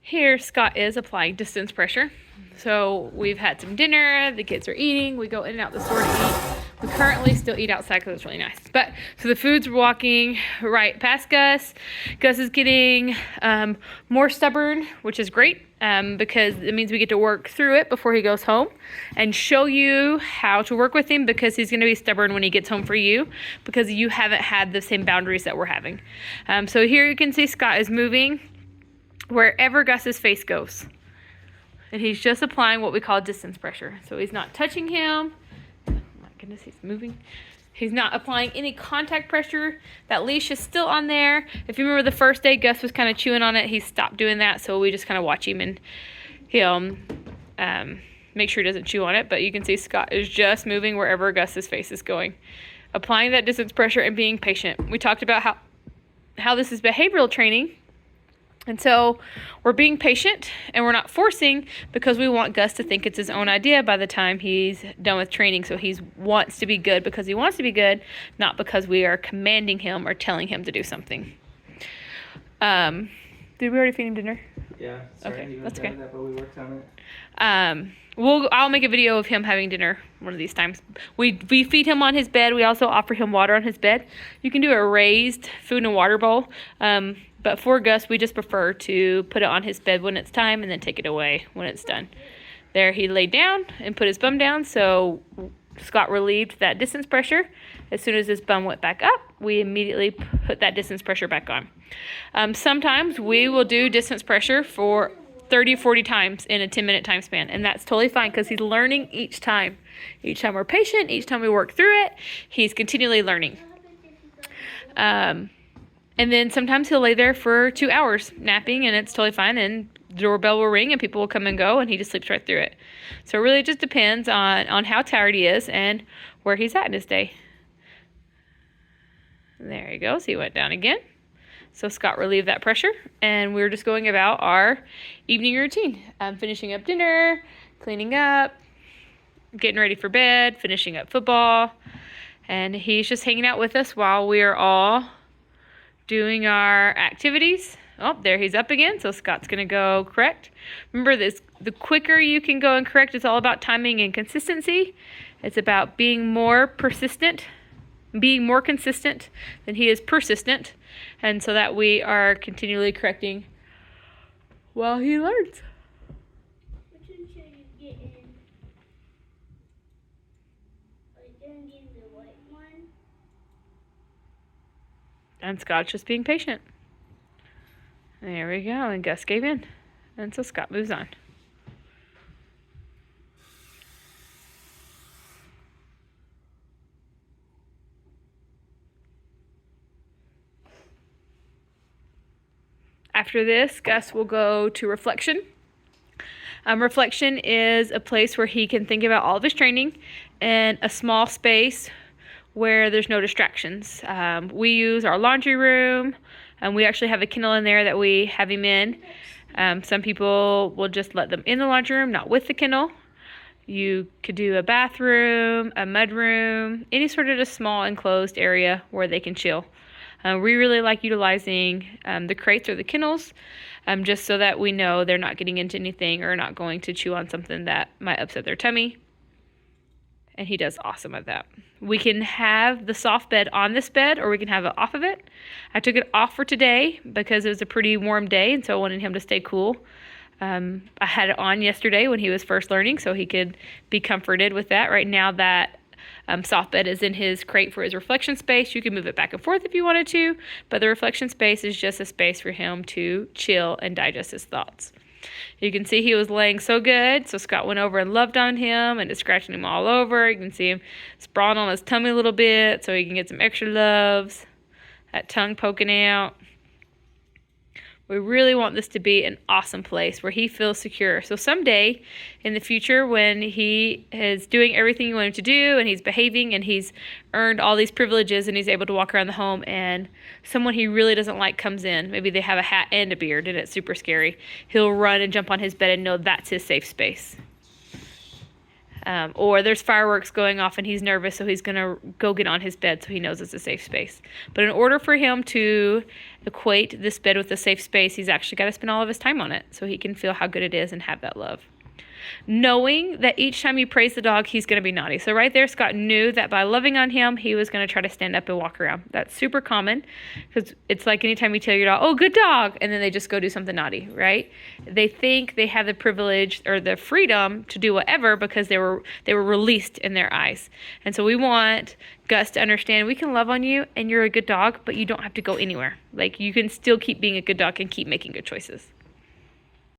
Here, Scott is applying distance pressure. So we've had some dinner, the kids are eating, we go in and out the store to eat. We currently still eat outside because it's really nice. But, so the food's walking right past Gus. Gus is getting more stubborn, which is great because it means we get to work through it before he goes home and show you how to work with him, because he's going to be stubborn when he gets home for you because you haven't had the same boundaries that we're having. So here you can see Scott is moving wherever Gus's face goes. And he's just applying what we call distance pressure. So he's not touching him. Oh my goodness, he's moving. He's not applying any contact pressure. That leash is still on there. If you remember the first day, Gus was kind of chewing on it. He stopped doing that, so we just kind of watch him and he'll make sure he doesn't chew on it. But you can see Scott is just moving wherever Gus's face is going. Applying that distance pressure and being patient. We talked about how this is behavioral training. And so we're being patient and we're not forcing, because we want Gus to think it's his own idea by the time he's done with training. So he wants to be good because he wants to be good, not because we are commanding him or telling him to do something. Did we already feed him dinner? Yeah. Sorry, okay, that's okay. That, but we worked on it. I'll make a video of him having dinner one of these times. We feed him on his bed. We also offer him water on his bed. You can do a raised food and water bowl. But for Gus, we just prefer to put it on his bed when it's time and then take it away when it's done. There, he laid down and put his bum down, so Scott relieved that distance pressure. As soon as his bum went back up, we immediately put that distance pressure back on. Sometimes we will do distance pressure for 30, 40 times in a 10-minute time span, and that's totally fine because he's learning each time. Each time we're patient, each time we work through it, he's continually learning. And then sometimes he'll lay there for 2 hours napping, and it's totally fine, and the doorbell will ring and people will come and go, and he just sleeps right through it. So it really just depends on how tired he is and where he's at in his day. And there he goes. He went down again. So Scott relieved that pressure, and we're just going about our evening routine. Finishing up dinner, cleaning up, getting ready for bed, finishing up football, and he's just hanging out with us while we are all doing our activities. Oh, there he's up again, so Scott's going to go correct. Remember this, the quicker you can go and correct, it's all about timing and consistency. It's about being more persistent, being more consistent than he is persistent, and so that we are continually correcting while he learns. Which one should you get in? Are you going to get the white one? And Scott's just being patient. There we go, and Gus gave in. And so Scott moves on. After this, Gus will go to reflection. Reflection is a place where he can think about all of his training in a small space where there's no distractions. We use our laundry room, and we actually have a kennel in there that we have him in. Some people will just let them in the laundry room, not with the kennel. You could do a bathroom, a mud room, any sort of a small enclosed area where they can chill. We really like utilizing the crates or the kennels just so that we know they're not getting into anything or not going to chew on something that might upset their tummy. And he does awesome at that. We can have the soft bed on this bed, or we can have it off of it. I took it off for today because it was a pretty warm day, and so I wanted him to stay cool. I had it on yesterday when he was first learning, so he could be comforted with that. Right now that soft bed is in his crate for his reflection space. You can move it back and forth if you wanted to, but the reflection space is just a space for him to chill and digest his thoughts. You can see he was laying so good, so Scott went over and loved on him and is scratching him all over. You can see him sprawling on his tummy a little bit so he can get some extra loves. That tongue poking out. We really want this to be an awesome place where he feels secure. So someday in the future, when he is doing everything you want him to do and he's behaving and he's earned all these privileges and he's able to walk around the home and someone he really doesn't like comes in, maybe they have a hat and a beard and it's super scary, he'll run and jump on his bed and know that's his safe space. Or there's fireworks going off and he's nervous, so he's going to go get on his bed so he knows it's a safe space. But in order for him to equate this bed with a safe space, he's actually got to spend all of his time on it so he can feel how good it is and have that love. Knowing that each time you praise the dog, he's going to be naughty. So right there, Scott knew that by loving on him, he was going to try to stand up and walk around. That's super common because it's like anytime you tell your dog, oh, good dog, and then they just go do something naughty, right? They think they have the privilege or the freedom to do whatever because they were released in their eyes. And so we want Gus to understand we can love on you and you're a good dog, but you don't have to go anywhere. Like, you can still keep being a good dog and keep making good choices.